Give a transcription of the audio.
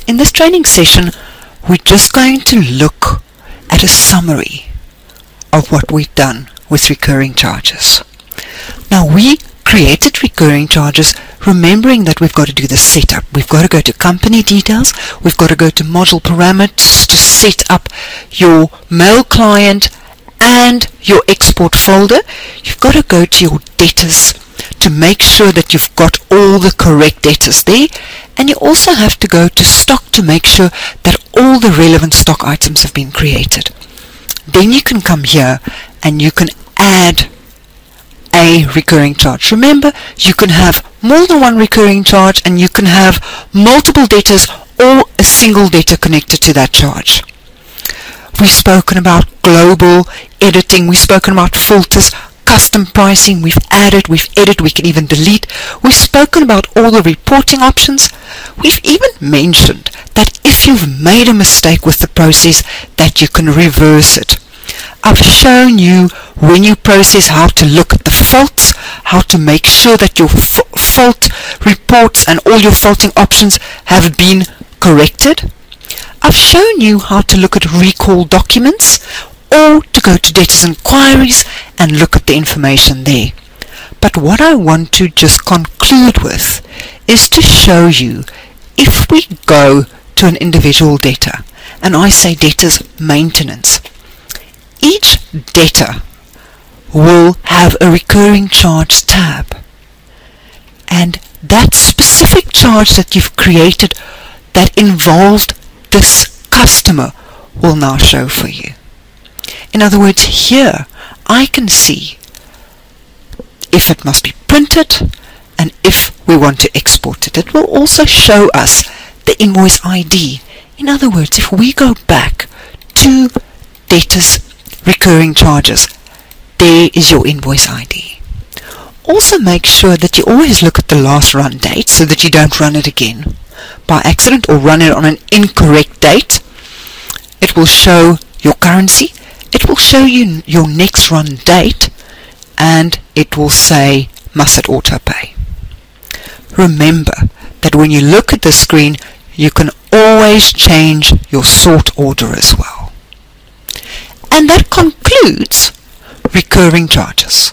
In this training session, we're just going to look at a summary of what we've done with recurring charges. Now, we created recurring charges remembering that we've got to do the setup. We've got to go to company details, we've got to go to module parameters to set up your mail client and your export folder. You've got to go to your debtors to make sure that you've got all the correct debtors there, and you also have to go to stock to make sure that all the relevant stock items have been created. Then you can come here and you can add a recurring charge. Remember, you can have more than one recurring charge, and you can have multiple debtors or a single debtor connected to that charge. We've spoken about global editing, we've spoken about filters, custom pricing, we've added, we've edited, we can even delete. We've spoken about all the reporting options. We've even mentioned that if you've made a mistake with the process, that you can reverse it. I've shown you when you process how to look at the faults, how to make sure that your fault reports and all your faulting options have been corrected. I've shown you how to look at recall documents or to go to debtors inquiries and look at the information there. But what I want to just conclude with is to show you, if we go to an individual debtor and I say debtors maintenance, each debtor will have a recurring charge tab, and that specific charge that you've created that involved this customer will now show for you. In other words, here I can see if it must be printed and if we want to export it. It will also show us the invoice ID. In other words, if we go back to debtors recurring charges, there is your invoice ID. Also make sure that you always look at the last run date so that you don't run it again by accident or run it on an incorrect date. It will show your currency, it will show you your next run date, and it will say must it auto pay. Remember that when you look at the screen, you can always change your sort order as well. And that concludes recurring charges.